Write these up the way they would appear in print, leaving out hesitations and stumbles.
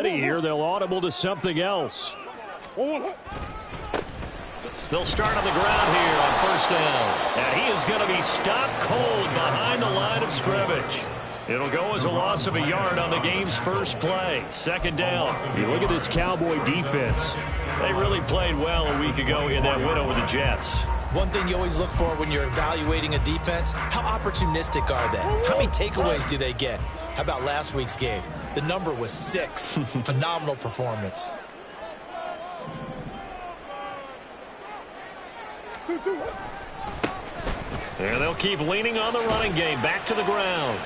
ready here. They'll audible to something else. They'll start on the ground here on first down. And he is going to be stopped cold behind the line of scrimmage. It'll go as a loss of a yard on the game's first play. Second down. You look at this Cowboy defense. They really played well a week ago in that win over the Jets. One thing you always look for when you're evaluating a defense, how opportunistic are they? How many takeaways do they get? How about last week's game? The number was 6. Phenomenal performance. And they'll keep leaning on the running game. Back to the ground.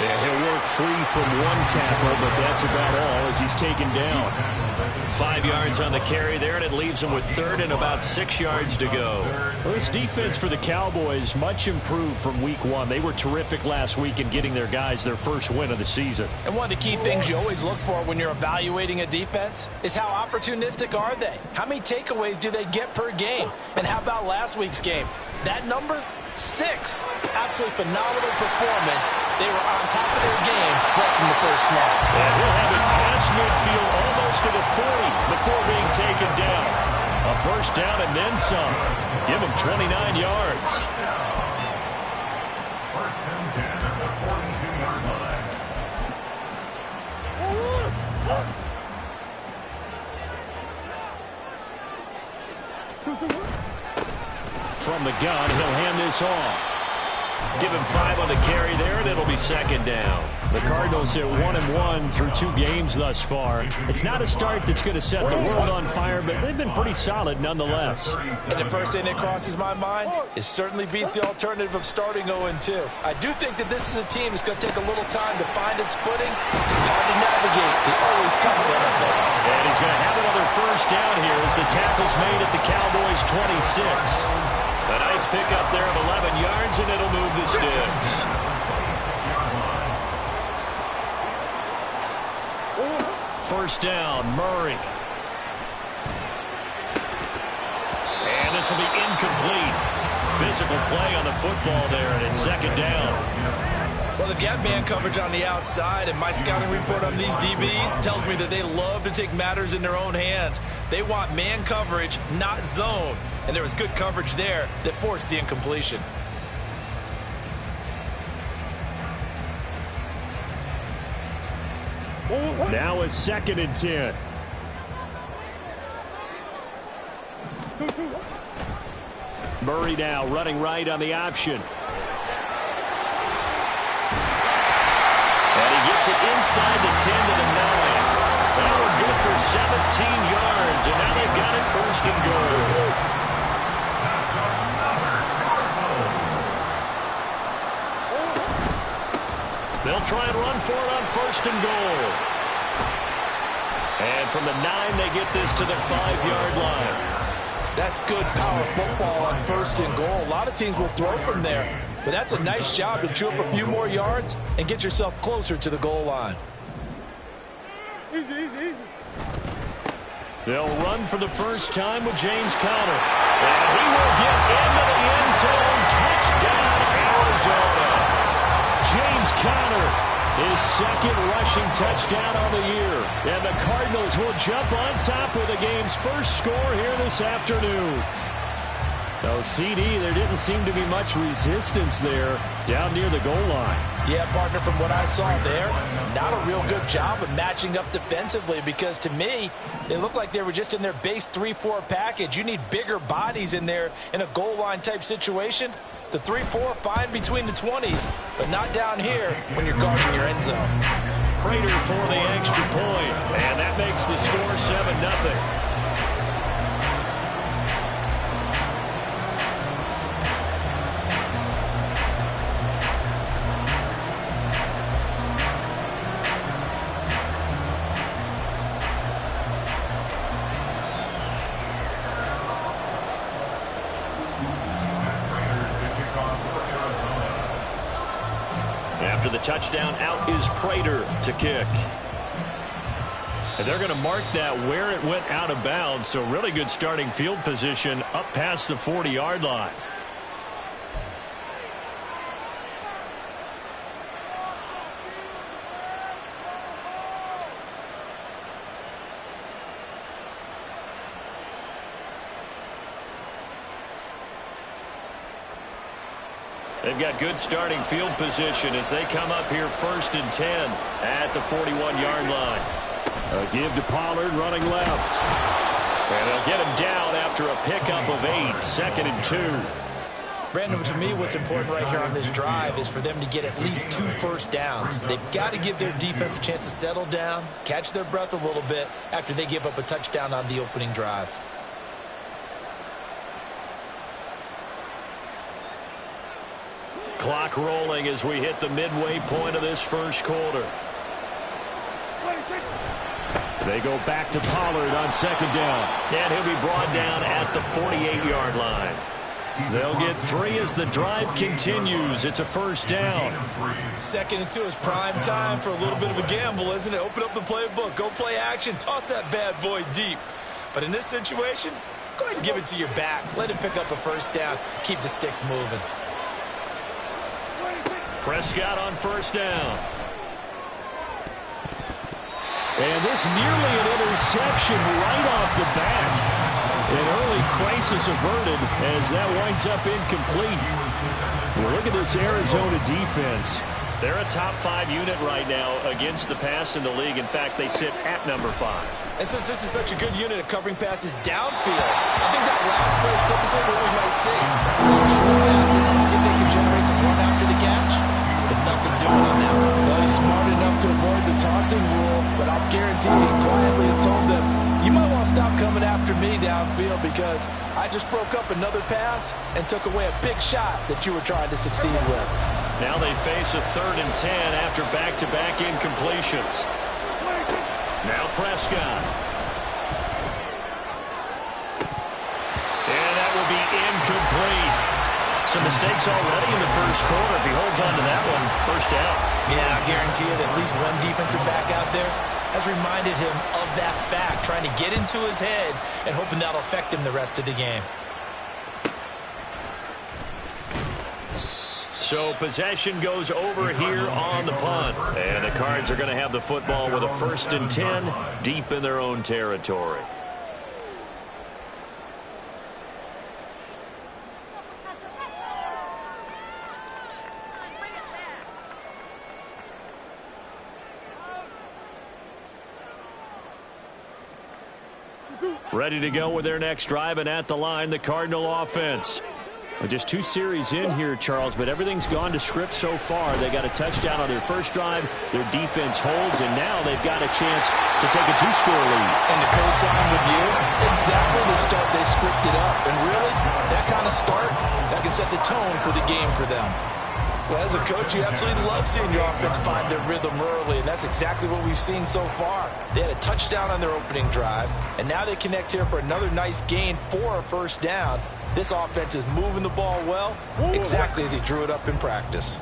And he'll work free from one tackle, but that's about all as he's taken down. 5 yards on the carry there, and it leaves him with third and about 6 yards to go. Well, this defense for the Cowboys much improved from week 1. They were terrific last week in getting their guys their first win of the season. And one of the key things you always look for when you're evaluating a defense is how opportunistic are they? How many takeaways do they get per game? And how about last week's game? That number? 6. Absolutely phenomenal performance. They were on top of their game right from the first snap. And he'll have it past midfield almost to the 40 before being taken down. A first down and then some. Give him 29 yards. First and 10 at the 42-yard line. From the gun, he'll hand this off. Give him 5 on the carry there, and it'll be second down. The Cardinals hit 1-1 through 2 games thus far. It's not a start that's going to set the world on fire, but they've been pretty solid nonetheless. And the first thing that crosses my mind, it certainly beats the alternative of starting 0-2. I do think that this is a team that's going to take a little time to find its footing. Hard to navigate. They always tough in NFL. And he's going to have another first down here as the tackle's made at the Cowboys' 26. A nice pickup there of 11 yards, and it'll move the sticks. First down, Murray. And this will be incomplete. Physical play on the football there, and it's second down. Well, they've got man coverage on the outside, and my scouting report on these DBs tells me that they love to take matters in their own hands. They want man coverage, not zone. And there was good coverage there that forced the incompletion. Now a second and 10. Murray now running right on the option. And he gets it inside the 10 to the 9. That will go for 17 yards, and now they've got it first and goal. They'll try and run for it on first and goal. And from the 9, they get this to the 5-yard line. That's good power football on first and goal. A lot of teams will throw from there, but that's a nice job to chew up a few more yards and get yourself closer to the goal line. Easy. They'll run for the first time with James Conner. And he will get into the end zone. Touchdown, Arizona. James Conner, his second rushing touchdown on the year. And the Cardinals will jump on top with the game's first score here this afternoon. Oh, CD, there didn't seem to be much resistance there down near the goal line. Yeah, partner, from what I saw there, not a real good job of matching up defensively because to me, they look like they were just in their base 3-4 package. You need bigger bodies in there in a goal line type situation. The 3-4 fine between the 20s, but not down here when you're guarding your end zone. Prater for the extra point, and that makes the score 7-0. After the touchdown, out is Prater to kick. And they're going to mark that where it went out of bounds, so really good starting field position up past the 40-yard line. They've got good starting field position as they come up here 1st and 10 at the 41-yard line. A give to Pollard running left. And they'll get him down after a pickup of 8, 2nd and 2. Brandon, to me, what's important right here on this drive is for them to get at least 2 first downs. They've got to give their defense a chance to settle down, catch their breath a little bit after they give up a touchdown on the opening drive. Clock rolling as we hit the midway point of this first quarter. They go back to Pollard on 2nd down. And he'll be brought down at the 48-yard line. They'll get 3 as the drive continues. It's a 1st down. 2nd and 2 is prime time for a little bit of a gamble, isn't it? Open up the playbook, go play action, toss that bad boy deep. But in this situation, go ahead and give it to your back. Let him pick up a 1st down. Keep the sticks moving. Prescott on 1st down. And this nearly an interception right off the bat. An early crisis averted as that winds up incomplete. Well, look at this Arizona defense. They're a top 5 unit right now against the pass in the league. In fact, they sit at number 5. And since this is such a good unit of covering passes downfield, I think that last play is typically what we might see. Short passes, see if they can generate some run after the catch. But nothing doing on that one. Well, he's smart enough to avoid the taunting rule, but I'll guarantee he quietly has told them, you might want to stop coming after me downfield because I just broke up another pass and took away a big shot that you were trying to succeed with. Now they face a 3rd and 10 after back-to-back incompletions. Now Prescott. And that will be incomplete. Some mistakes already in the first quarter. If he holds on to that one, 1st down. Yeah, I guarantee you that at least one defensive back out there has reminded him of that fact, trying to get into his head and hoping that'll affect him the rest of the game. So possession goes over here on the punt. And the Cards are going to have the football with a 1st and 10 deep in their own territory. Ready to go with their next drive, and at the line, the Cardinal offense. Well, just 2 series in here, Charles, but everything's gone to script so far. They got a touchdown on their first drive. Their defense holds, and now they've got a chance to take a 2-score lead. And to co-sign with you, exactly the start they scripted up. And really, that kind of start, that can set the tone for the game for them. Well, as a coach, you absolutely love seeing your offense find their rhythm early, and that's exactly what we've seen so far. They had a touchdown on their opening drive, and now they connect here for another nice gain for a 1st down. This offense is moving the ball well, exactly as he drew it up in practice.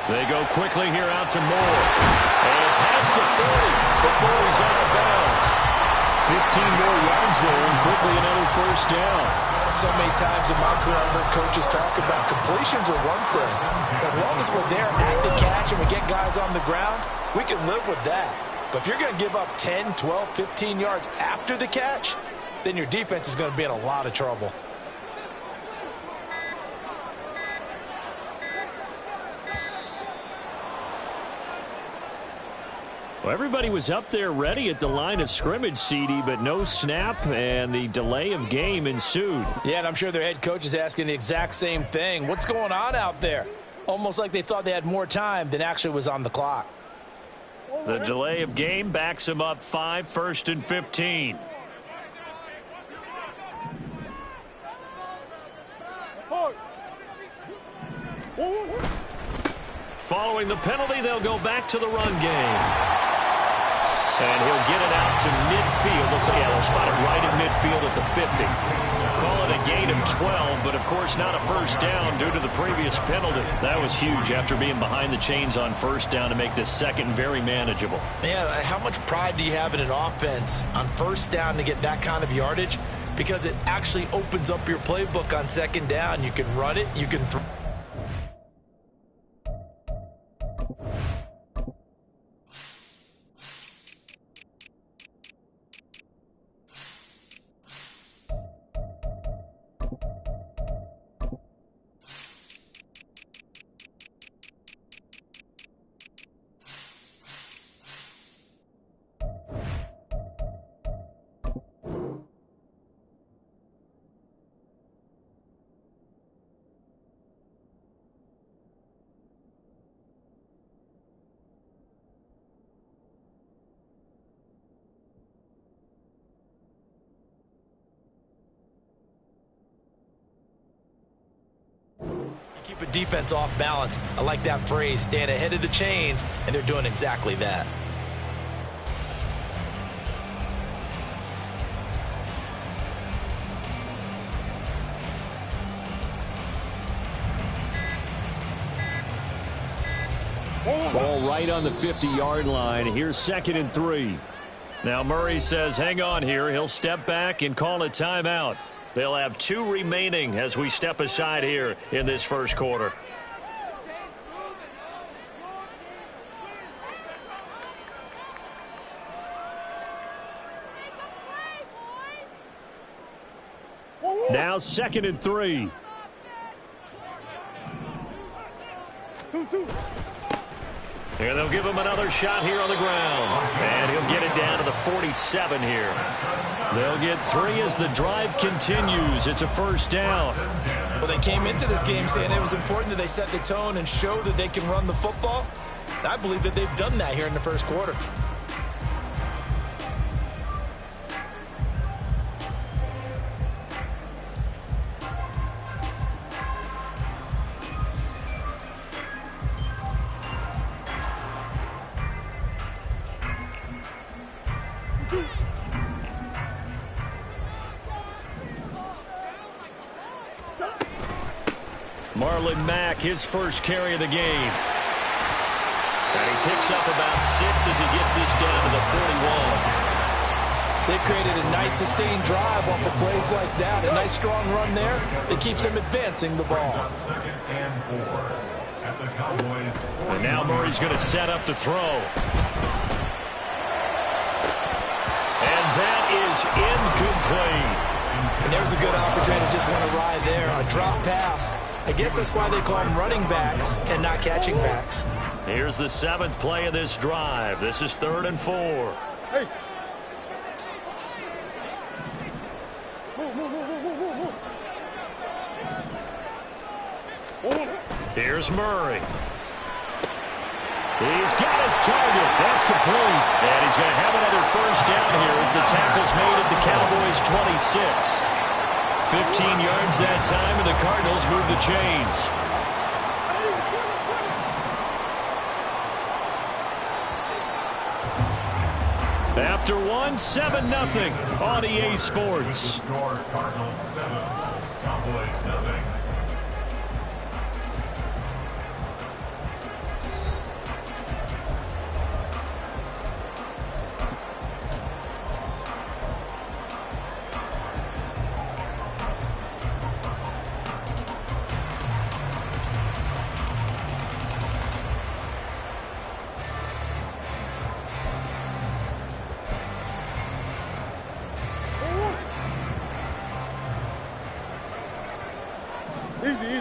They go quickly here out to Moore. And past the 40 before he's out of bounds. 15 more yards there, and quickly another 1st down. So many times in my career I've heard coaches talk about completions are one thing. As long as we're there at the catch and we get guys on the ground, we can live with that. But if you're going to give up 10, 12, 15 yards after the catch, then your defense is going to be in a lot of trouble. Well, everybody was up there ready at the line of scrimmage, CD, but no snap, and the delay of game ensued. Yeah, and I'm sure their head coach is asking the exact same thing. What's going on out there? Almost like they thought they had more time than actually was on the clock. The delay of game backs them up 5, 1st and 15. Following the penalty, they'll go back to the run game. And he'll get it out to midfield. Looks like they'll spot it right at midfield at the 50. Call it a gain of 12, but of course not a 1st down due to the previous penalty. That was huge after being behind the chains on 1st down to make this 2nd very manageable. Yeah, how much pride do you have in an offense on 1st down to get that kind of yardage? Because it actually opens up your playbook on 2nd down. You can run it, you can throw. put defense off balance. I like that phrase, stand ahead of the chains, and they're doing exactly that. Ball right on the 50-yard line. Here's 2nd and 3. Now Murray says hang on here. He'll step back and call a timeout. They'll have 2 remaining as we step aside here in this first quarter. Now 2nd and 3. And they'll give him another shot here on the ground. And he'll get it down to the 47 here. They'll get 3 as the drive continues. It's a first down. Well, they came into this game saying it was important that they set the tone and show that they can run the football. And I believe that they've done that here in the first quarter. Marlon Mack, his first carry of the game. And he picks up about 6 as he gets this down to the 41. They created a nice sustained drive off of plays like that. A nice strong run there that keeps them advancing the ball. 2nd and 4 at the Cowboys. And now Murray's going to set up to throw. And that is incomplete. And there's a good opportunity to just want to ride there. A drop pass. I guess that's why they call them running backs and not catching backs. Here's the 7th play of this drive. This is 3rd and 4. Hey. Here's Murray. He's got his target. That's complete. And he's going to have another first down here as the tackle's made at the Cowboys' 26. 15 yards that time, and the Cardinals move the chains. After 1, 7-0 on EA Sports. Score Cardinals 7, Cowboys 0.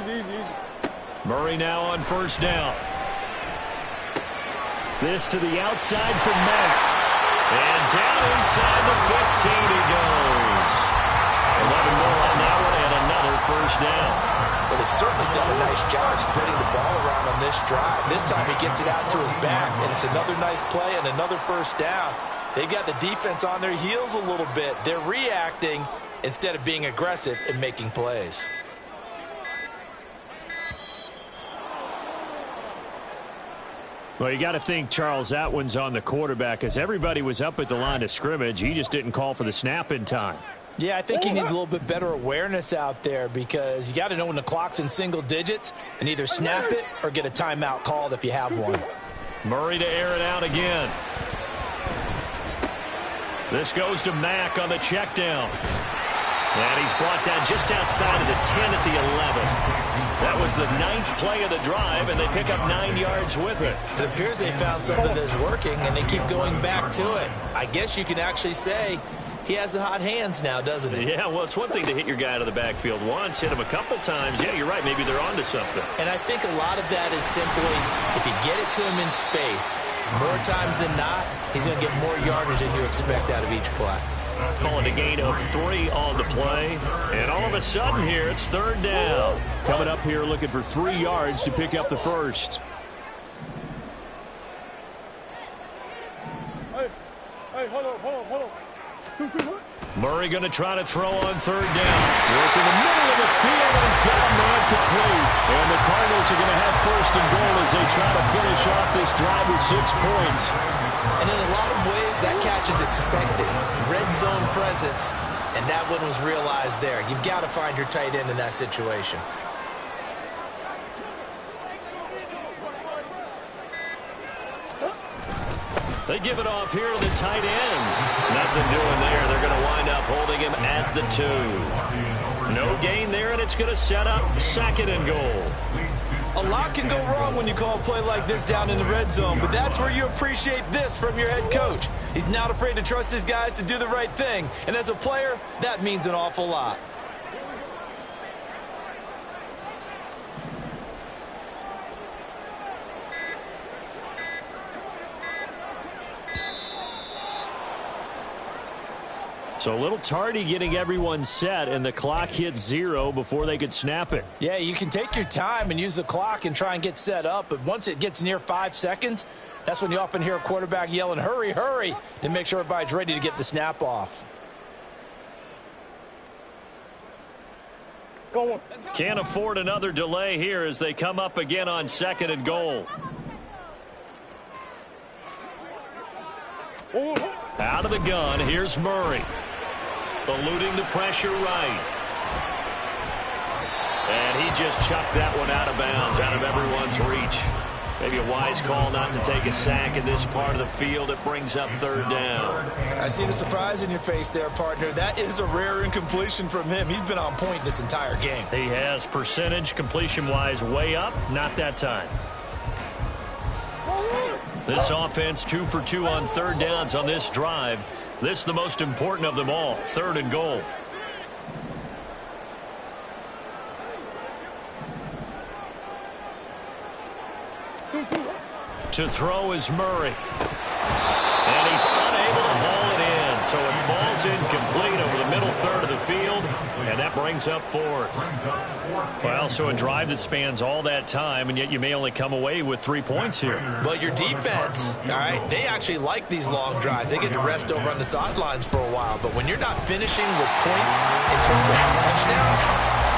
Easy. Murray now on first down. This to the outside for Mack. And down inside the 15 he goes. 11 more on that one and another first down. But they've certainly done a nice job spreading the ball around on this drive. This time he gets it out to his back, and it's another nice play and another first down. They've got the defense on their heels a little bit. They're reacting instead of being aggressive and making plays. Well, you got to think, Charles, that one's on the quarterback as everybody was up at the line of scrimmage. He just didn't call for the snap in time. Yeah, I think he needs a little bit better awareness out there because you got to know when the clock's in single digits and either snap it or get a timeout called if you have one. Murray to air it out again. This goes to Mack on the check down. And he's brought down just outside of the 10 at the 11. That was the 9th play of the drive, and they pick up 9 yards with it. It appears they found something that's working, and they keep going back to it. I guess you can actually say he has the hot hands now, doesn't he? Yeah, well, it's one thing to hit your guy out of the backfield once, hit him a couple times. Yeah, you're right. Maybe they're onto something. And I think a lot of that is simply if you get it to him in space, more times than not, he's going to get more yardage than you expect out of each play. Calling a gain of 3 on the play. And all of a sudden here, it's 3rd down. Coming up here looking for 3 yards to pick up the first. Hey, hold on. Two. Murray going to try to throw on 3rd down. Working the middle of the field, and he's got a man complete. And the Cardinals first and goal as they try to finish off this drive with 6 points. And in a lot of ways, that catch is expected. Red zone presence, and that one was realized there. You've got to find your tight end in that situation. They give it off here to the tight end. Nothing doing there. They're going to wind up holding him at the 2. No gain there, and it's going to set up 2nd and goal. A lot can go wrong when you call a play like this down in the red zone, but that's where you appreciate this from your head coach. He's not afraid to trust his guys to do the right thing, and as a player, that means an awful lot. So a little tardy getting everyone set, and the clock hits 0 before they could snap it. Yeah, you can take your time and use the clock and try and get set up, but once it gets near 5 seconds, that's when you often hear a quarterback yelling, hurry, hurry, to make sure everybody's ready to get the snap off. Go on. Can't afford another delay here as they come up again on 2nd and goal. Out of the gun, here's Murray. Eluding the pressure right. And he just chucked that one out of bounds, out of everyone's reach. Maybe a wise call not to take a sack in this part of the field. It brings up 3rd down. I see the surprise in your face there, partner. That is a rare incompletion from him. He's been on point this entire game. He has percentage completion-wise way up. Not that time. This offense 2 for 2 on 3rd downs on this drive. This is the most important of them all. 3rd and goal. To throw is Murray. And he's unable to haul it in. So it falls incomplete over the middle third of the field. And that brings up 4th. Well, so a drive that spans all that time, and yet you may only come away with 3 points here. Well, your defense, all right, they actually like these long drives. They get to rest over on the sidelines for a while. But when you're not finishing with points in terms of touchdowns,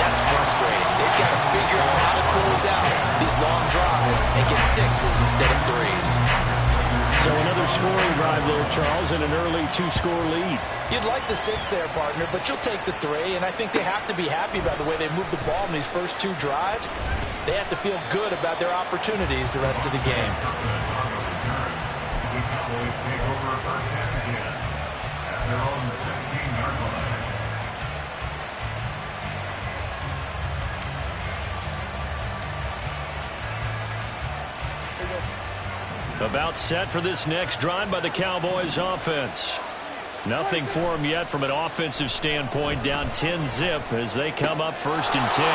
that's frustrating. They've got to figure out how to close out these long drives and get 6s instead of 3s. So another scoring drive there, Charles, and an early 2-score lead. You'd like the 6 there, partner, but you'll take the 3, and I think they have to be happy about the way they moved the ball in these first 2 drives. They have to feel good about their opportunities the rest of the game. Cowboys take over first half again at their own 16-yard line. About set for this next drive by the Cowboys offense. Nothing for them yet from an offensive standpoint, down 10-zip as they come up 1st and 10.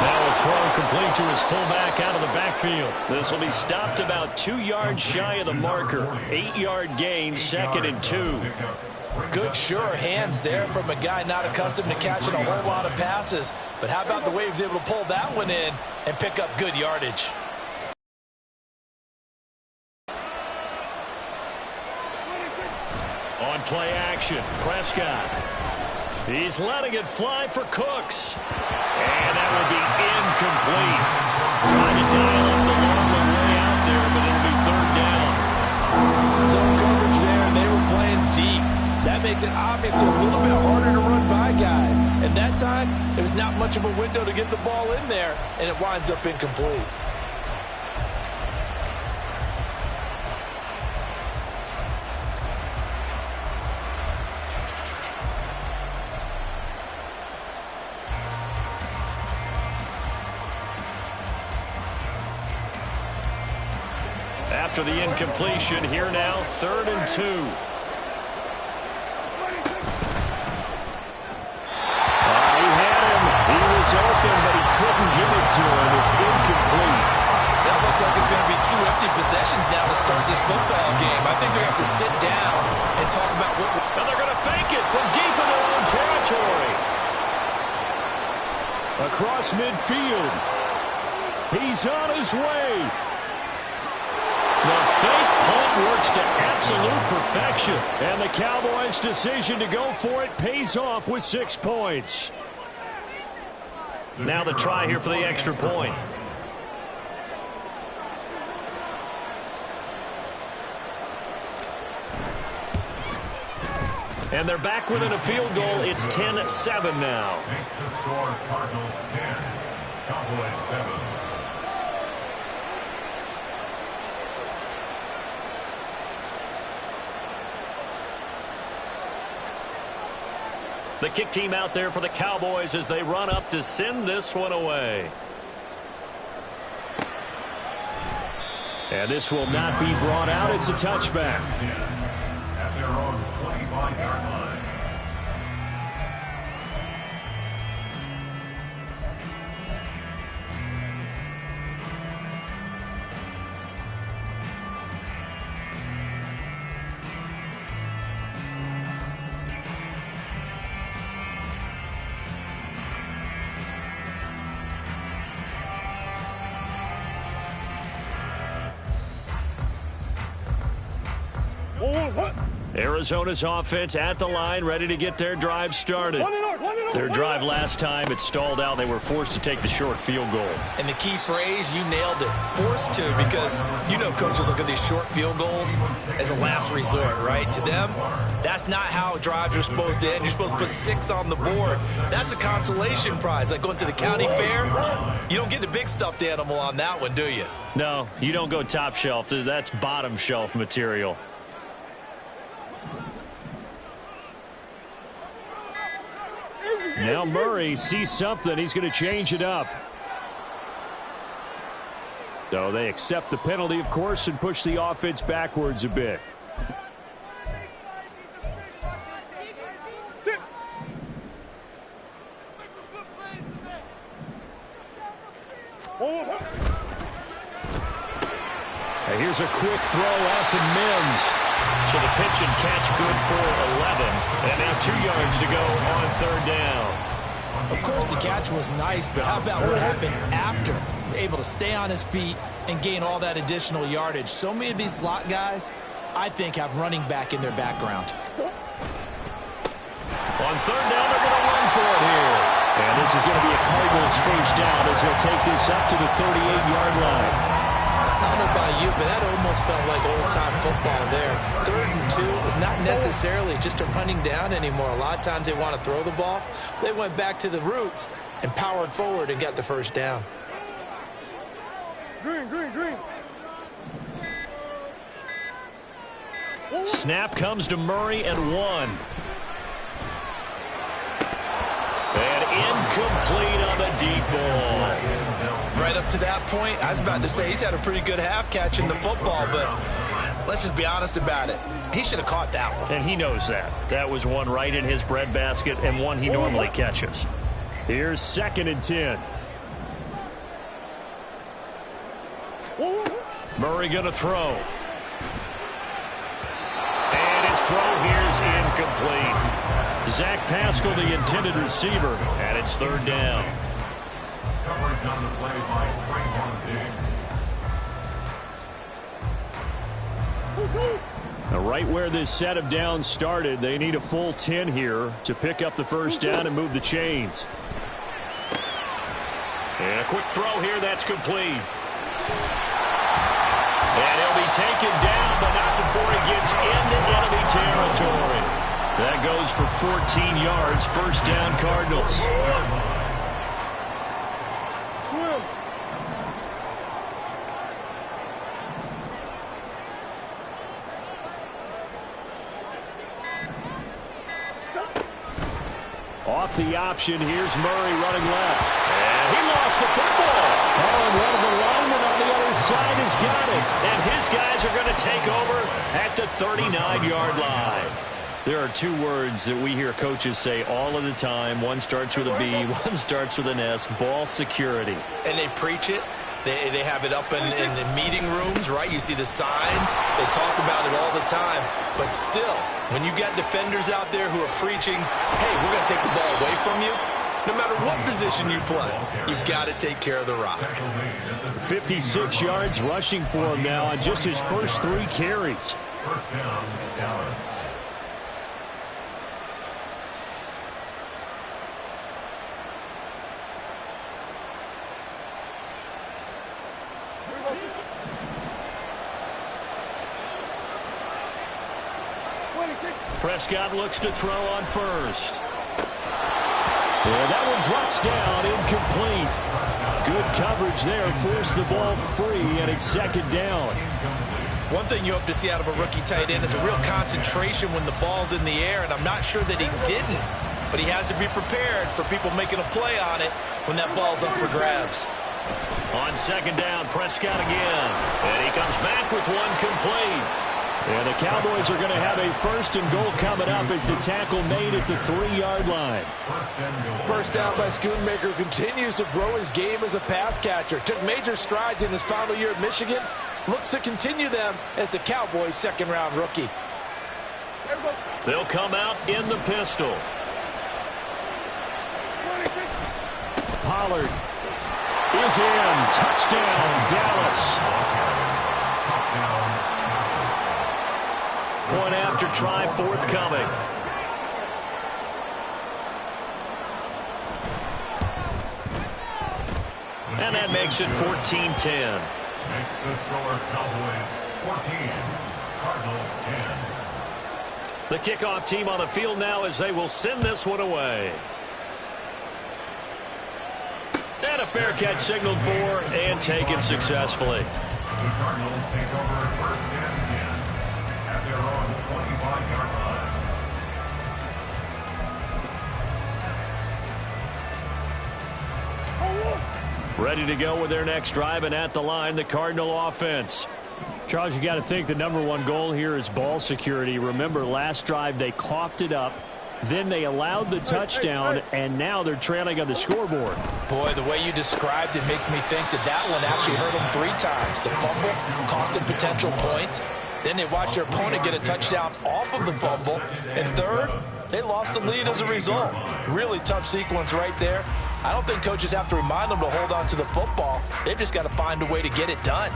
Now a throw complete to his fullback out of the backfield. This will be stopped about 2 yards shy of the marker. 8-yard gain, 2nd and 2. Good, sure hands there from a guy not accustomed to catching a whole lot of passes. But how about the way he was able to pull that one in and pick up good yardage? On play action, Prescott. He's letting it fly for Cooks. And that will be incomplete. Trying to dial up the long way out there, but it'll be 3rd down. Zone coverage there, and they were playing deep. That makes it obviously a little bit harder to run by guys. And that time, there was not much of a window to get the ball in there, and it winds up incomplete. After the incompletion, here now, 3rd and 2. He had him. He was open, but he couldn't get it to him. It's incomplete. That looks like it's going to be 2 empty possessions now to start this football game. I think they're going to have to sit down and talk about what... And they're going to fake it from deep in their own territory. Across midfield. He's on his way. The fake punt works to absolute perfection. And the Cowboys' decision to go for it pays off with 6 points. Now the try here for the extra point. And they're back within a field goal. It's 10-7 now. Makes the score Cardinals 10, Cowboys 7. The kick team out there for the Cowboys as they run up to send this one away. And this will not be brought out. It's a touchback. At their own 25-yard line. Arizona's offense at the line, ready to get their drive started. Their drive last time, it stalled out. They were forced to take the short field goal. And the key phrase, you nailed it, forced to, because you know coaches look at these short field goals as a last resort, right? To them, that's not how drives are supposed to end. You're supposed to put 6 on the board. That's a consolation prize, like going to the county fair. You don't get the big stuffed animal on that one, do you? No, you don't go top shelf. That's bottom shelf material. Now Murray sees something. He's going to change it up. So they accept the penalty, of course, and push the offense backwards a bit. And here's a quick throw out to Mims. So the pitch and catch good for 11. And now 2 yards to go on third down. Of course, the catch was nice, but how about what happened after? Able to stay on his feet and gain all that additional yardage. So many of these slot guys, I think, have running back in their background. On third down, they're going to run for it here. And this is going to be a Cardinals first down as they'll take this up to the 38-yard line. I don't know about you, but that almost felt like old-time football there. 3rd and 2 is not necessarily just a running down anymore. A lot of times they want to throw the ball. They went back to the roots and powered forward and got the first down. Green. Snap comes to Murray and 1. And incomplete on the deep ball. Right up to that point, I was about to say he's had a pretty good half catching the football, but let's just be honest about it. He should have caught that one. And he knows that. That was one right in his breadbasket and one he normally catches. Here's 2nd and 10. Murray going to throw. And his throw here's incomplete. Zach Pascal, the intended receiver, and it's 3rd down. Coverage on the play by Traquan Diggs. Now, right where this set of downs started, they need a full 10 here to pick up the first down and move the chains. And a quick throw here, that's complete. And he'll be taken down, but not before he gets into enemy territory. That goes for 14 yards, first down Cardinals. Swim. Off the option, here's Murray running left. And he lost the football. Oh, and one of the linemen on the other side has got it. And his guys are going to take over at the 39-yard line. There are 2 words that we hear coaches say all of the time. One starts with a B, one starts with an S, ball security. And they preach it. They have it up in meeting rooms, right? You see the signs. They talk about it all the time. But still, when you got defenders out there who are preaching, hey, we're going to take the ball away from you, no matter what position you play, you've got to take care of the rock. 56 yards rushing for him now on just his first 3 carries. First down, Dallas. Prescott looks to throw on first. And that one drops down, incomplete. Good coverage there, forced the ball free, and it's second down. One thing you hope to see out of a rookie tight end is a real concentration when the ball's in the air, and I'm not sure that he didn't, but he has to be prepared for people making a play on it when that ball's up for grabs. On second down, Prescott again, and he comes back with one complete. And the Cowboys are going to have a first and goal coming up as the tackle made at the 3-yard line. First down by Schoonmaker, continues to grow his game as a pass catcher. Took major strides in his final year at Michigan. Looks to continue them as the Cowboys' second-round rookie. They'll come out in the pistol. Pollard is in. Touchdown, Dallas. Point after try forthcoming. And that makes it 14-10. Makes the score Cowboys 14, Cardinals 10. The kickoff team on the field now as they will send this one away. And a fair catch signaled for and taken successfully. The Cardinals take over first and 10 at their own 25-yard line. Ready to go with their next drive, and at the line, the Cardinal offense. Charles, you got to think the #1 goal here is ball security. Remember, last drive they coughed it up. Then they allowed the touchdown, and now they're trailing on the scoreboard. Boy, the way you described it makes me think that that one actually hurt them 3 times. The fumble cost them potential points. Then they watched their opponent get a touchdown off of the fumble. And third, they lost the lead as a result. Really tough sequence right there. I don't think coaches have to remind them to hold on to the football. They've just got to find a way to get it done.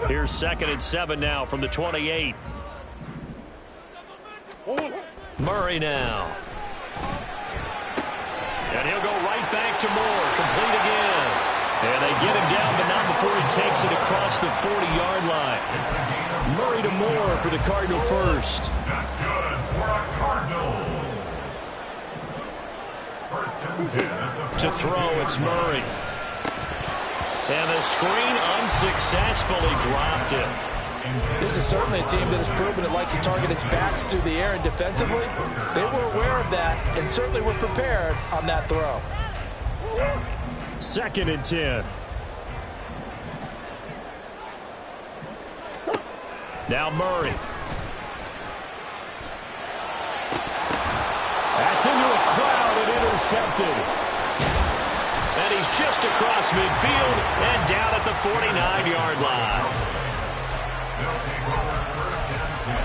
Here's 2nd and 7 now from the 28. Murray now. And he'll go right back to Moore. Complete again. And they get him down, but not before he takes it across the 40-yard line. Murray to Moore for the Cardinal first. That's good for our Cardinals. First and 10 at the To throw, it's Murray. And the screen unsuccessfully dropped it. This is certainly a team that has proven it likes to target its backs through the air, and defensively, they were aware of that and certainly were prepared on that throw. 2nd and 10. Now Murray. That's into a crowd and intercepted. And he's just across midfield and down at the 49-yard line. They'll take over first and 10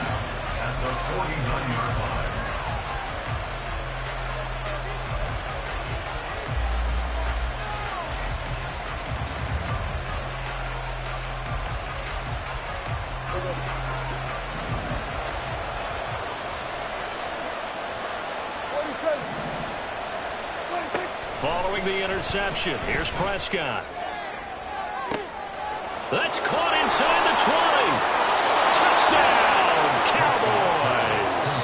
at the 49-yard line. Following the interception, here's Prescott. That's caught inside the 20. Touchdown, Cowboys!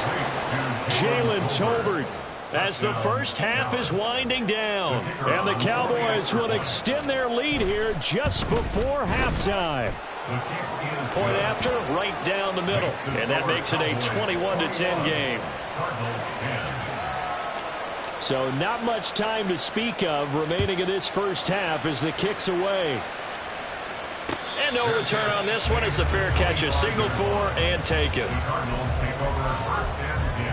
Jalen Tolbert as the first half is winding down. And the Cowboys will extend their lead here just before halftime. Point after, right down the middle. And that makes it a 21-10 game. So not much time to speak of remaining in this first half as the kick's away. And no return on this one as the fair catch is signaled for and taken. The Cardinals take over first and 10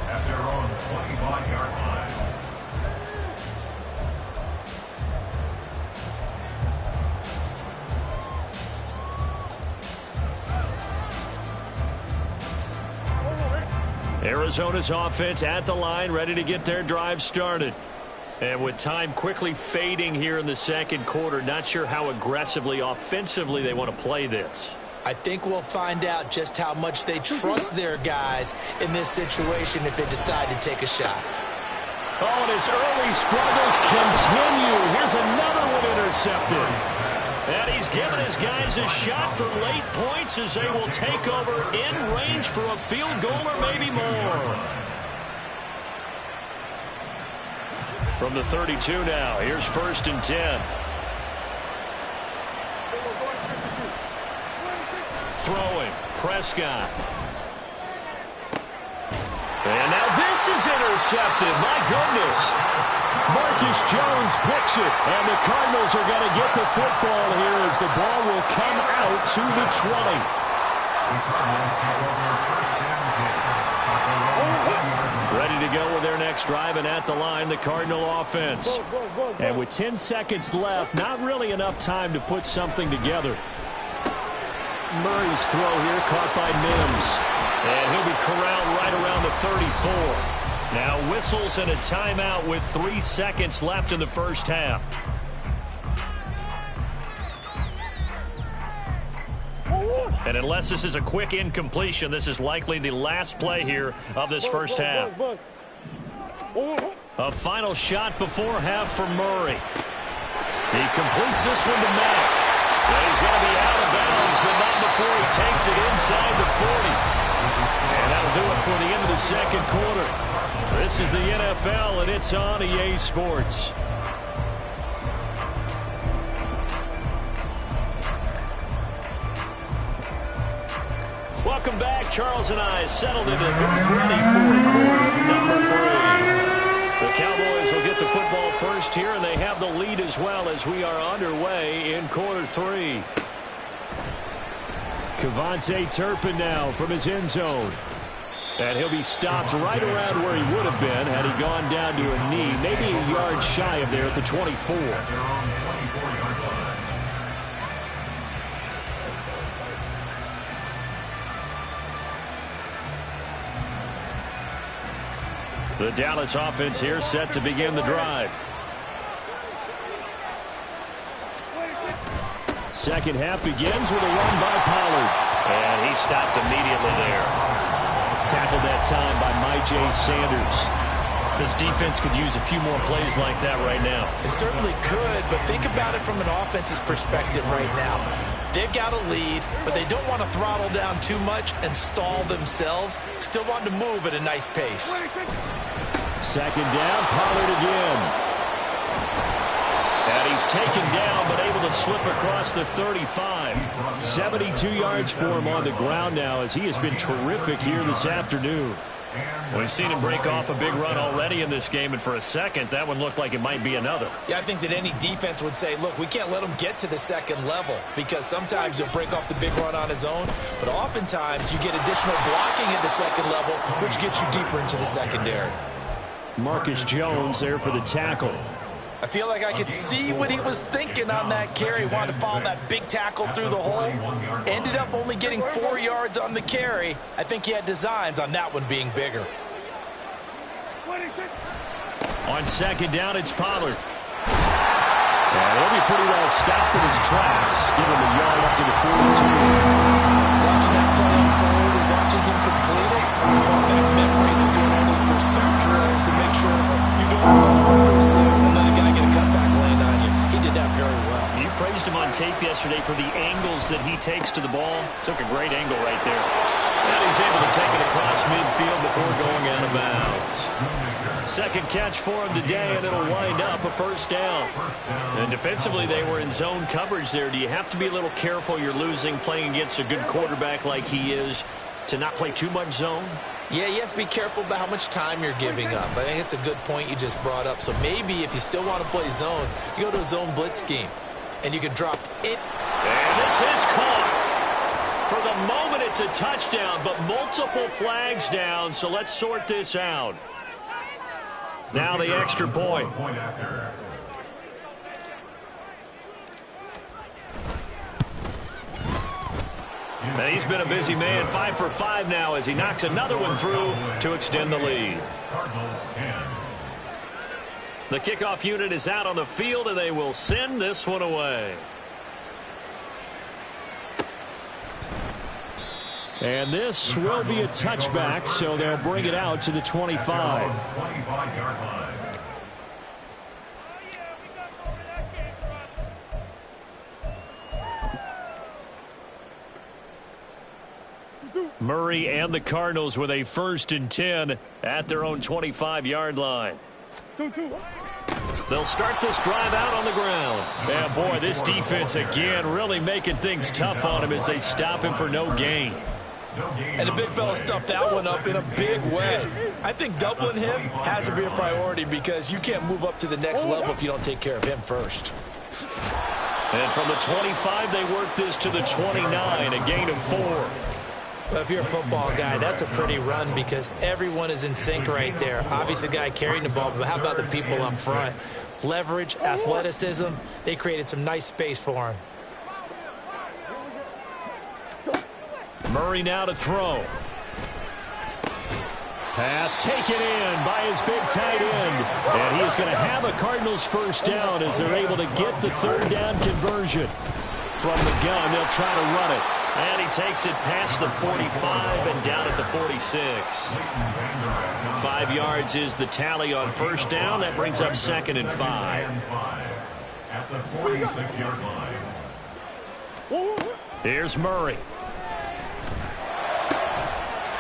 at their own 25-yard line. Arizona's offense at the line, ready to get their drive started. And with time quickly fading here in the second quarter, not sure how aggressively, offensively they want to play this. I think we'll find out just how much they trust their guys in this situation if they decide to take a shot. Oh, and his early struggles continue. Here's another one intercepted. And he's given his guys a shot for late points as they will take over in range for a field goal or maybe more. From the 32 now, here's 1st and 10. Throwing, Prescott. And now this is intercepted. My goodness. Marcus Jones picks it. And the Cardinals are going to get the football here as the ball will come out to the 20. Ready to go with their next drive, and at the line, the Cardinal offense. And with 10 seconds left, not really enough time to put something together. Murray's throw here caught by Mims. And he'll be corralled right around the 34. Now whistles and a timeout with 3 seconds left in the first half. And unless this is a quick incompletion, this is likely the last play here of this first half. A final shot before half for Murray. He completes this one to Mack. Well, he's going to be out of bounds, but not before he takes it inside the 40. And that'll do it for the end of the second quarter. This is the NFL, and it's on EA Sports. Welcome back. Charles and I settled into booth ready for quarter number 3. The Cowboys will get the football first here, and they have the lead as well as we are underway in quarter 3. Kevontae Turpin now from his end zone. And he'll be stopped right around where he would have been had he gone down to a knee, maybe a yard shy of there at the 24. The Dallas offense here set to begin the drive. Second half begins with a run by Pollard. And he stopped immediately there. Tackled that time by Myjai Sanders. This defense could use a few more plays like that right now. It certainly could, but think about it from an offense's perspective right now. They've got a lead, but they don't want to throttle down too much and stall themselves. Still want to move at a nice pace. Second down, Pollard again. And he's taken down, but able to slip across the 35. 72 yards for him on the ground now, as he has been terrific here this afternoon. We've seen him break off a big run already in this game, and for a second, that one looked like it might be another. Yeah, I think that any defense would say, look, we can't let him get to the second level, because sometimes he'll break off the big run on his own, but oftentimes you get additional blocking at the second level, which gets you deeper into the secondary. Marcus Jones there for the tackle. I feel like I could see what he was thinking on that carry. Wanted to follow that big tackle through the hole. Ended up only getting 4 yards on the carry. I think he had designs on that one being bigger. On second down, it's Pollard. And he'll be pretty well stopped in his tracks. Give him a yard up to the 42. Watching that play unfold and watching him complete it, all that memories of doing all those pursuit drills to make sure you don't over-pursue and let a guy get a cutback land on you. He did that very well. You praised him on tape yesterday for the angles that he takes to the ball. Took a great angle right there. And he's able to take it across midfield before going out of bounds. Second catch for him today, and it'll wind up a first down. And defensively, they were in zone coverage there. Do you have to be a little careful? You're losing playing against a good quarterback like he is to not play too much zone? Yeah, you have to be careful about how much time you're giving up. I think it's a good point you just brought up. So maybe if you still want to play zone, you go to a zone blitz scheme, and you can drop it. And this is caught. For the moment, it's a touchdown, but multiple flags down, so let's sort this out. Now the extra point. And he's been a busy man, 5 for 5 now as he knocks another one through to extend the lead. The kickoff unit is out on the field, and they will send this one away. And this will be a touchback, so they'll bring it out to the 25. Murray and the Cardinals with a 1st and 10 at their own 25-yard line. 2-2. They'll start this drive out on the ground. And boy, this defense again really making things tough on him as they stop him for no gain. And the big fella stuffed that one up in a big way. I think doubling him has to be a priority because you can't move up to the next level if you don't take care of him first. And from the 25, they work this to the 29, a gain of 4. Well, if you're a football guy, that's a pretty run because everyone is in sync right there. Obviously, the guy carrying the ball, but how about the people up front? Leverage, athleticism, they created some nice space for him. Murray now to throw. Pass taken in by his big tight end. And he is going to have a Cardinals 1st down as they're able to get the 3rd down conversion. From the gun, they'll try to run it. And he takes it past the 45 and down at the 46. 5 yards is the tally on 1st down. That brings up 2nd and 5. At the 46-yard line. Here's Murray.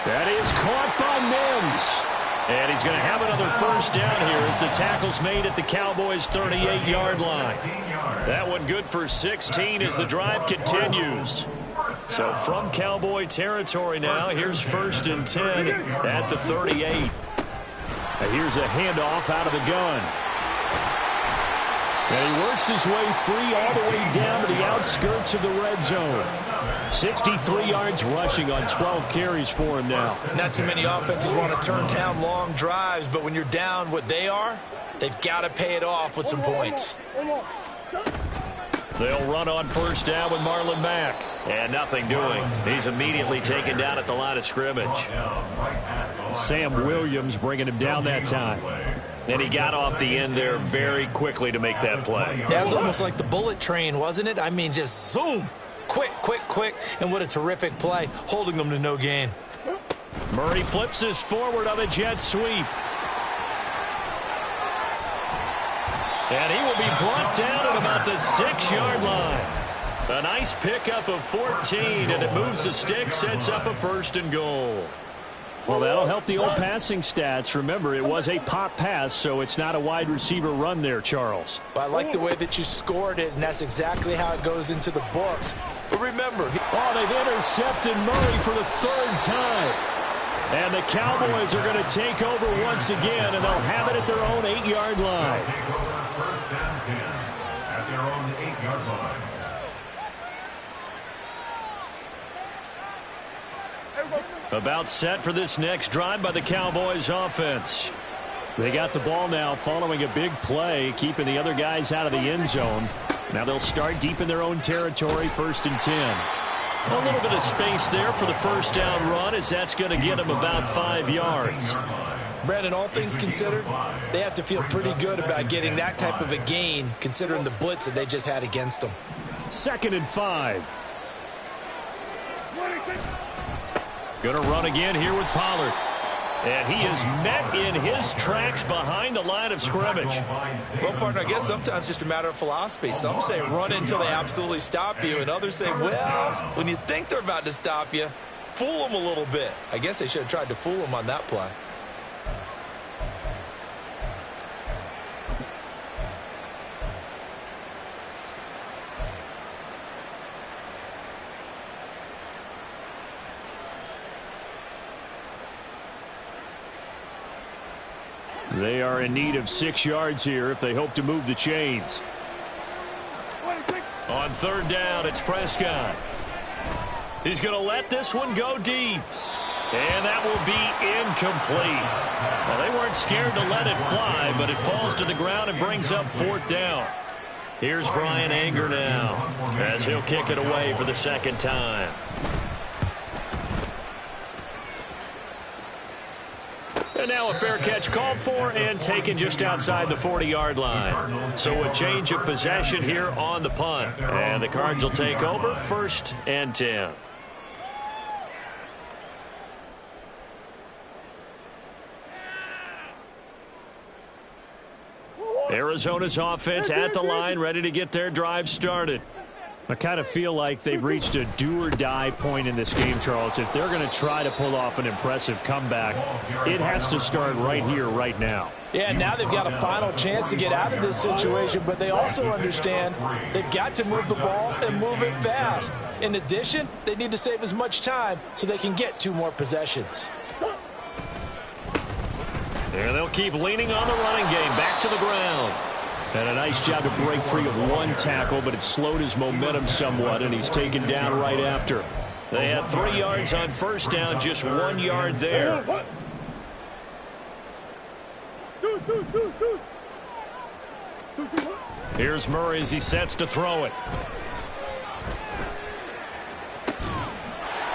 That is caught by Mims. And he's going to have another 1st down here as the tackle's made at the Cowboys' 38-yard line. That one good for 16 as the drive continues. So from Cowboy territory now, here's 1st and 10 at the 38. And here's a handoff out of the gun. And he works his way free all the way down to the outskirts of the red zone. 63 yards rushing on 12 carries for him now. Not too many offenses want to turn down long drives, but when you're down what they are, they've got to pay it off with some points. They'll run on 1st down with Marlon Mack. And nothing doing. He's immediately taken down at the line of scrimmage. Sam Williams bringing him down that time. And he got off the end there very quickly to make that play. That was almost like the bullet train, wasn't it? I mean, just zoom. Quick, quick, quick. And what a terrific play, holding them to no gain. Murray flips this forward on a jet sweep. And he will be brought down at about the 6-yard line. A nice pickup of 14, and it moves the stick, sets up a 1st and goal. Well, that'll help the old passing stats. Remember, it was a pop pass, so it's not a wide receiver run there, Charles. Well, I like the way that you scored it, and that's exactly how it goes into the books. But remember, they've intercepted Murray for the 3rd time. And the Cowboys are going to take over once again, and they'll have it at their own 8-yard line. Take over 1st and 10 at their own 8-yard line. About set for this next drive by the Cowboys offense. They got the ball now following a big play, keeping the other guys out of the end zone. Now they'll start deep in their own territory, 1st and 10. A little bit of space there for the 1st down run as that's going to get them about 5 yards. Brandon, all things considered, they have to feel pretty good about getting that type of a gain considering the blitz that they just had against them. 2nd and 5. Going to run again here with Pollard. And he is met in his tracks behind the line of scrimmage. Well, partner, I guess sometimes it's just a matter of philosophy. Some say run until they absolutely stop you, and others say, well, when you think they're about to stop you, fool them a little bit. I guess they should have tried to fool them on that play. They are in need of 6 yards here if they hope to move the chains. On 3rd down, it's Prescott. He's going to let this one go deep. And that will be incomplete. Well, they weren't scared to let it fly, but it falls to the ground and brings up 4th down. Here's Brian Anger now as he'll kick it away for the 2nd time. And now a fair catch called for and taken just outside the 40-yard line. So a change of possession here on the punt. And the Cards will take over 1st and 10. Arizona's offense at the line, ready to get their drive started. I kind of feel like they've reached a do-or-die point in this game, Charles. If they're going to try to pull off an impressive comeback, it has to start right here, right now. Yeah, now they've got a final chance to get out of this situation, but they also understand they've got to move the ball and move it fast. In addition, they need to save as much time so they can get 2 more possessions. There they'll keep leaning on the running game. Back to the ground. And a nice job to break free of 1 tackle, but it slowed his momentum somewhat, and he's taken down right after. They had 3 yards on first down, just 1 yard there. Here's Murray as he sets to throw it.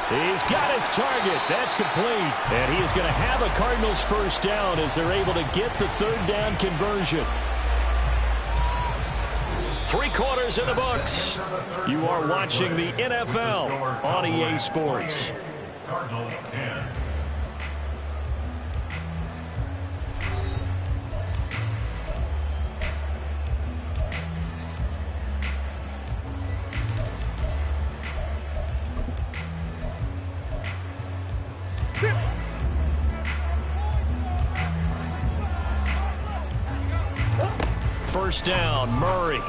He's got his target. That's complete. And he is going to have a Cardinals first down as they're able to get the 3rd down conversion. 3 quarters in the books. You are watching the NFL on EA Sports. Cardinals 10. First down, Murray.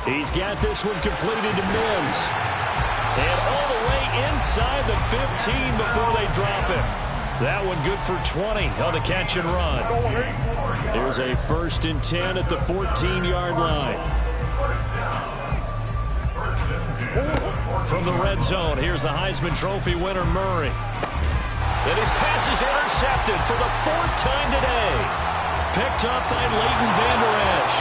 He's got this one completed to Mims. And all the way inside the 15 before they drop it. That one good for 20 on the catch and run. There's a 1st and 10 at the 14-yard line. From the red zone, here's the Heisman Trophy winner, Murray. And his pass is intercepted for the 4th time today. Picked up by Leighton Vander Esch.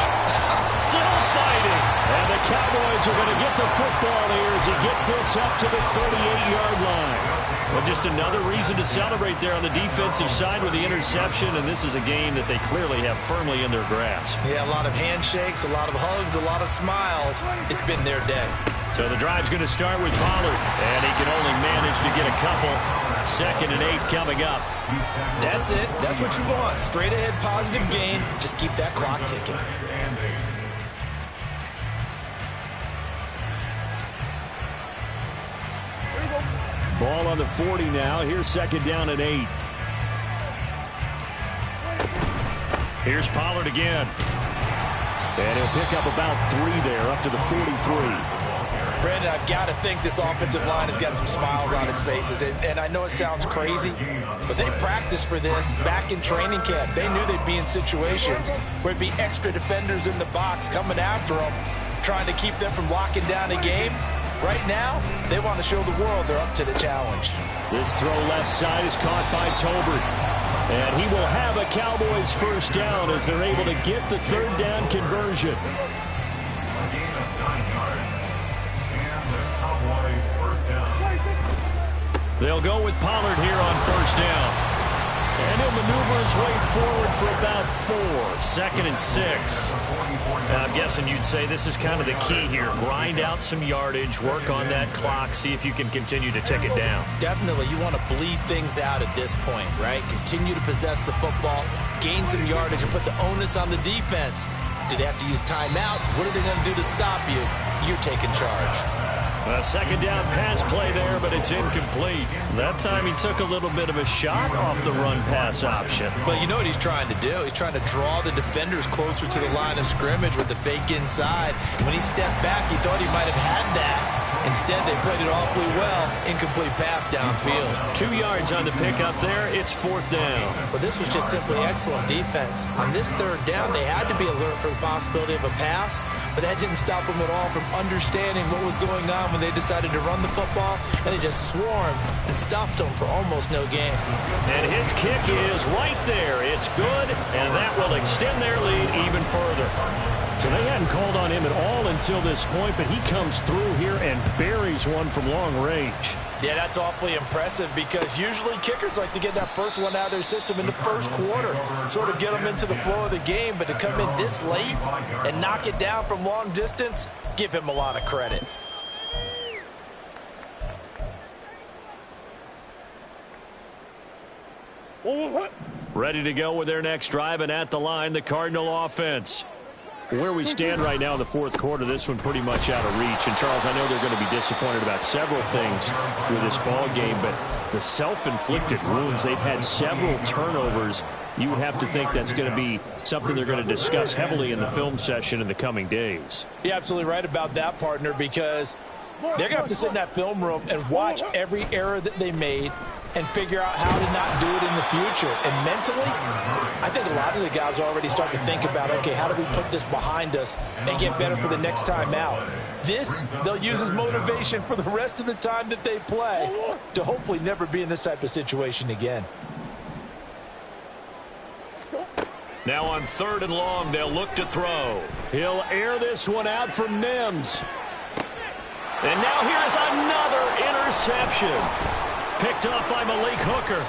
Still fighting. And the Cowboys are going to get the football here as he gets this up to the 38-yard line. Well, just another reason to celebrate there on the defensive side with the interception, and this is a game that they clearly have firmly in their grasp. Yeah, a lot of handshakes, a lot of hugs, a lot of smiles. It's been their day. So the drive's going to start with Pollard, and he can only manage to get a couple. 2nd and 8 coming up. That's it. That's what you want. Straight ahead positive gain. Just keep that clock ticking. Ball on the 40 now. Here's 2nd down and 8. Here's Pollard again. And he'll pick up about 3 there, up to the 43. Brandon, I've got to think this offensive line has got some smiles on its faces. And I know it sounds crazy, but they practiced for this back in training camp. They knew they'd be in situations where it'd be extra defenders in the box coming after them, trying to keep them from locking down a game. Right now, they want to show the world they're up to the challenge. This throw left side is caught by Tolbert. And he will have a Cowboys first down as they're able to get the 3rd down conversion. They'll go with Pollard here on first down. And he'll maneuver his way forward for about 4. 2nd and 6. Now, I'm guessing you'd say this is kind of the key here. Grind out some yardage, work on that clock, see if you can continue to tick it down. Definitely. You want to bleed things out at this point, right? Continue to possess the football, gain some yardage, and put the onus on the defense. Do they have to use timeouts? What are they going to do to stop you? You're taking charge. A 2nd down pass play there, but it's incomplete. That time he took a little bit of a shot off the run-pass option. But you know what he's trying to do? He's trying to draw the defenders closer to the line of scrimmage with the fake inside. When he stepped back, he thought he might have had that. Instead, they played it awfully well. Incomplete pass downfield. 2 yards on the pickup there. It's 4th down. But this was just simply excellent defense. On this 3rd down, they had to be alert for the possibility of a pass, but that didn't stop them at all from understanding what was going on when they decided to run the football, and they just swarmed and stuffed them for almost no gain. And his kick is right there. It's good, and that will extend their lead even further. So they hadn't called on him at all until this point, but he comes through here and buries one from long range. Yeah, that's awfully impressive because usually kickers like to get that first one out of their system in the 1st quarter, sort of get them into the flow of the game, but to come in this late and knock it down from long distance, give him a lot of credit. Ready to go with their next drive, and at the line, the Cardinal offense. Where we stand right now in the fourth quarter, this one pretty much out of reach. And, Charles, I know they're going to be disappointed about several things with this ball game, but the self-inflicted wounds, they've had several turnovers. You would have to think that's going to be something they're going to discuss heavily in the film session in the coming days. You're absolutely right about that, partner, because they're going to have to sit in that film room and watch every error that they made and figure out how to not do it in the future. And mentally, I think a lot of the guys are already starting to think about, okay, how do we put this behind us and get better for the next time out? This, they'll use as motivation for the rest of the time that they play to hopefully never be in this type of situation again. Now on 3rd and long, they'll look to throw. He'll air this one out for Mims. And now here's another interception. Picked up by Malik Hooker.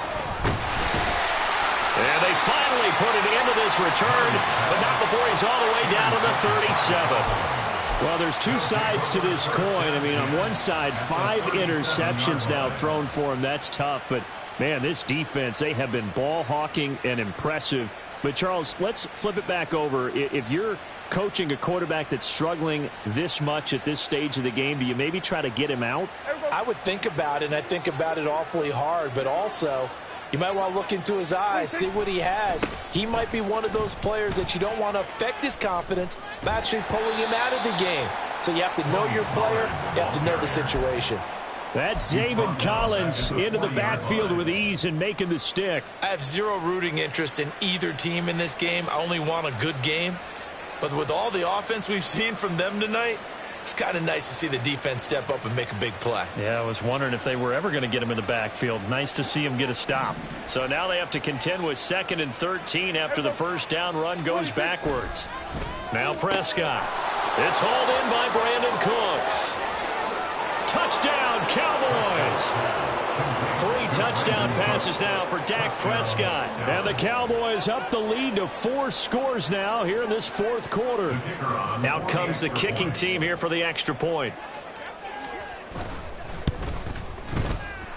And they finally put an end to this return, but not before he's all the way down to the 37. Well, there's two sides to this coin. I mean, on one side, 5 interceptions now thrown for him. That's tough. But, man, this defense, they have been ball hawking and impressive. But, Charles, let's flip it back over. If you're coaching a quarterback that's struggling this much at this stage of the game, do you maybe try to get him out? I would think about it, and I think about it awfully hard, but also you might want to look into his eyes, see what he has. He might be one of those players that you don't want to affect his confidence by actually pulling him out of the game. So you have to know your player, you have to know the situation. That's Zaven Collins into the backfield with ease and making the stick. I have zero rooting interest in either team in this game. I only want a good game. But with all the offense we've seen from them tonight, it's kind of nice to see the defense step up and make a big play. Yeah, I was wondering if they were ever going to get him in the backfield. Nice to see him get a stop. So now they have to contend with 2nd and 13 after the first down run goes backwards. Now Prescott. It's hauled in by Brandon Cooks. Touchdown, Cowboys! 3 touchdown passes now for Dak Prescott. And the Cowboys up the lead to 4 scores now here in this fourth quarter. Out comes the kicking team here for the extra point.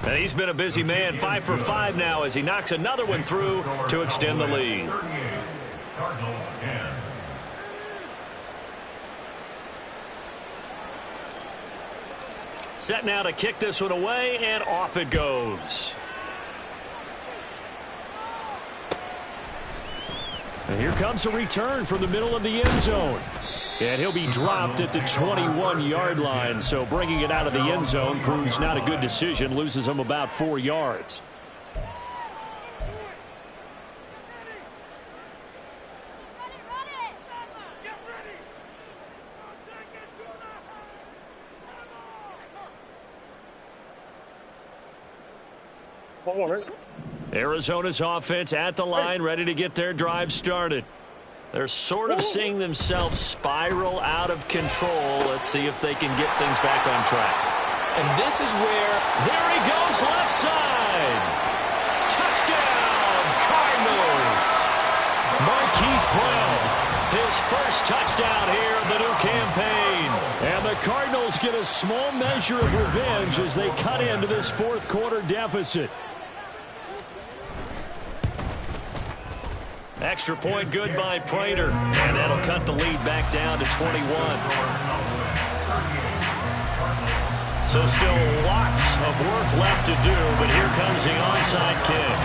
And he's been a busy man, 5 for 5 now as he knocks another one through to extend the lead. Cardinals 10. Set now to kick this one away, and off it goes. And here comes a return from the middle of the end zone. And he'll be dropped at the 21-yard line. So bringing it out of the end zone proves not a good decision. Loses him about 4 yards. Arizona's offense at the line, ready to get their drive started. They're sort of seeing themselves spiral out of control. Let's see if they can get things back on track. And this is where, there he goes, left side. Touchdown, Cardinals. Marquise Brown, his first touchdown here of the new campaign. And the Cardinals get a small measure of revenge as they cut into this fourth quarter deficit. Extra point good by Prater. And that'll cut the lead back down to 21. So still lots of work left to do, but here comes the onside kick.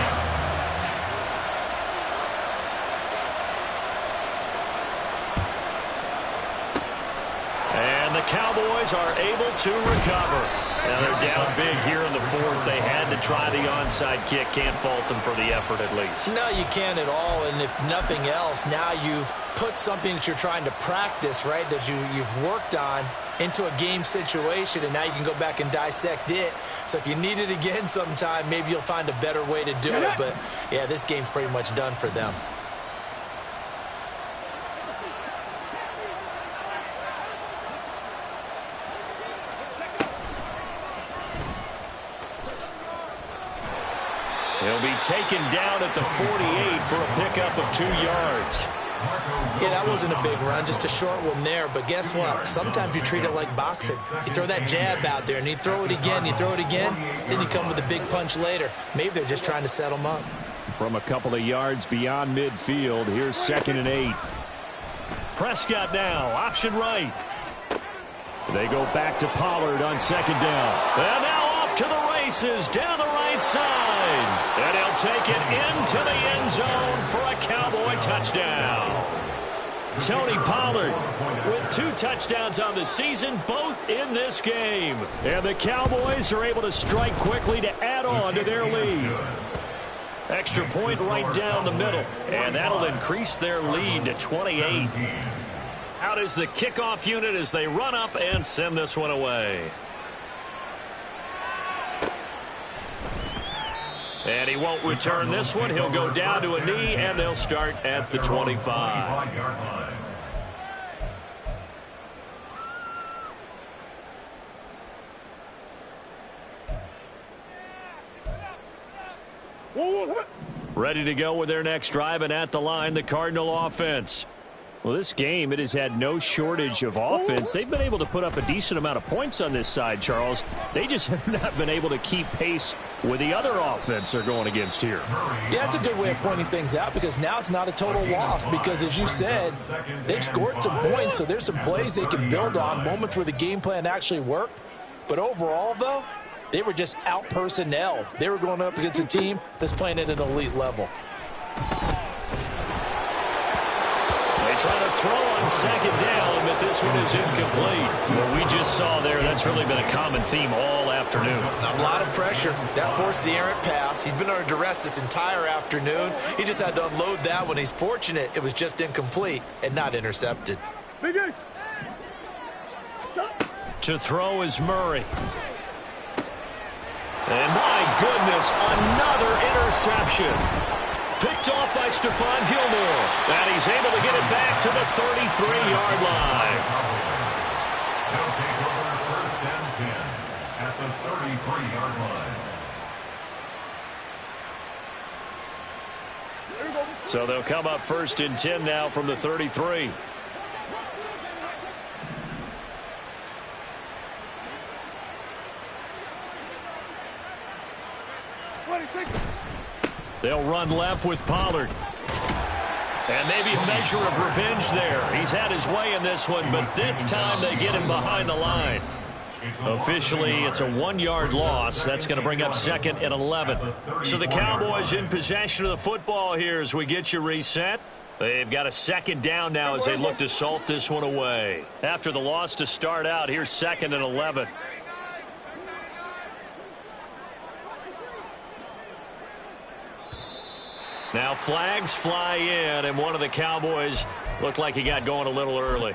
And the Cowboys are able to recover. Now they're down big here in the fourth. They had to try the onside kick. Can't fault them for the effort at least. no, you can't at all. And if nothing else, now you've put something that you're trying to practice, right, that you've worked on into a game situation, and now you can go back and dissect it. So if you need it again sometime, maybe you'll find a better way to do it. But, yeah, this game's pretty much done for them. He'll be taken down at the 48 for a pickup of 2 yards. Yeah, that wasn't a big run, just a short one there. But guess what? Sometimes you treat it like boxing. You throw that jab out there, and you throw it again, then you come with a big punch later. Maybe they're just trying to set them up. From a couple of yards beyond midfield, here's 2nd and 8. Prescott now, option right. They go back to Pollard on second down. And now off to the races down the right side. And he'll take it into the end zone for a Cowboy touchdown. Tony Pollard with 2 touchdowns on the season, both in this game. And the Cowboys are able to strike quickly to add on to their lead. Extra point right down the middle, and that'll increase their lead to 28. Out is the kickoff unit as they run up and send this one away. And he won't return this one. He'll go down to a knee, and they'll start at the 25. Ready to go with their next drive, and at the line, the Cardinal offense. Well, this game, it has had no shortage of offense. They've been able to put up a decent amount of points on this side, Charles. They just have not been able to keep pace with the other offense they're going against here. Yeah, it's a good way of pointing things out because now it's not a total loss because, as you said, they've scored some points, so there's some plays they can build on, moments where the game plan actually worked. But overall, though, they were just out-personnelled. They were going up against a team that's playing at an elite level. They try to throw on second down, but this one is incomplete. What we just saw there, that's really been a common theme all afternoon. A lot of pressure. That forced the errant pass. He's been under duress this entire afternoon. He just had to unload that one. He's fortunate it was just incomplete and not intercepted. Big Ace. To throw is Murray. And my goodness, another interception. Picked off by Stephon Gilmore. And he's able to get it back to the 33-yard line. They'll take over first and 10 at the 33-yard line. So they'll come up first and 10 now from the 33. They'll run left with Pollard. And maybe a measure of revenge there. He's had his way in this one, but this time they get him behind the line. Officially, it's a 1-yard loss. That's going to bring up second and 11. So the Cowboys in possession of the football here as we get you reset. They've got a second down now as they look to salt this one away. After the loss to start out, here's second and 11. Now flags fly in, and one of the Cowboys looked like he got going a little early.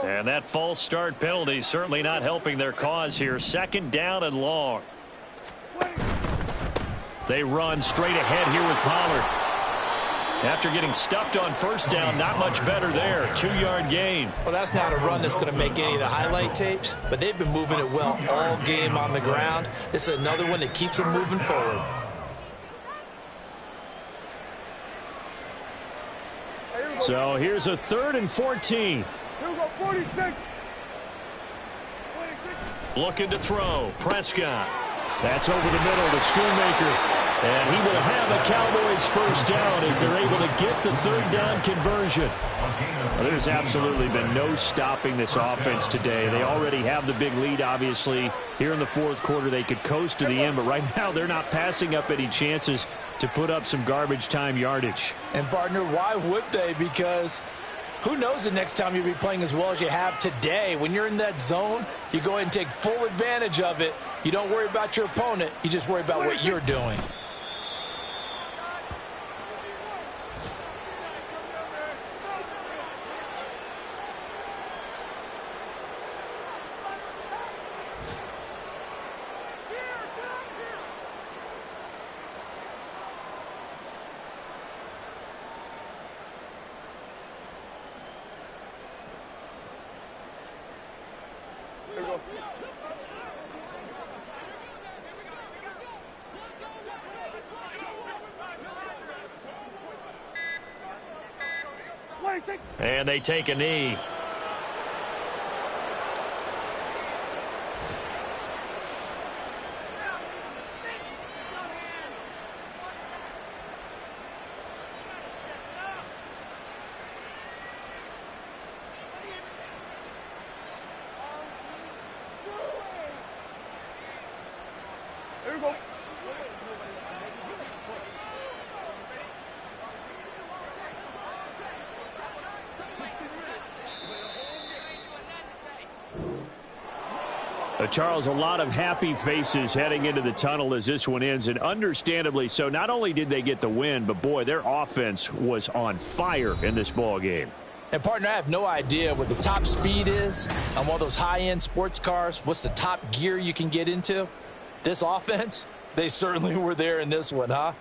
And that false start penalty certainly not helping their cause here. Second down and long. They run straight ahead here with Pollard. After getting stuffed on first down, not much better there. 2-yard gain. Well, that's not a run that's going to make any of the highlight tapes, but they've been moving it well all game on the ground. This is another one that keeps them moving forward. So here's a 3rd and 14. Here we go, 46. Looking to throw. Prescott. That's over the middle to Schoonmaker. And he will have a Cowboys first down as they're able to get the 3rd down conversion. Well, there's absolutely been no stopping this offense today. They already have the big lead, obviously. Here in the 4th quarter, they could coast to the end, but right now they're not passing up any chances to put up some garbage time yardage. And, partner, why would they? Because who knows the next time you'll be playing as well as you have today. When you're in that zone, you go ahead and take full advantage of it. You don't worry about your opponent. You just worry about what you're doing. And they take a knee. Charles, a lot of happy faces heading into the tunnel as this one ends, and understandably so. Not only did they get the win, but, boy, their offense was on fire in this ball game. And, partner, I have no idea what the top speed is on one of those high-end sports cars. What's the top gear you can get into? This offense, they certainly were there in this one, huh?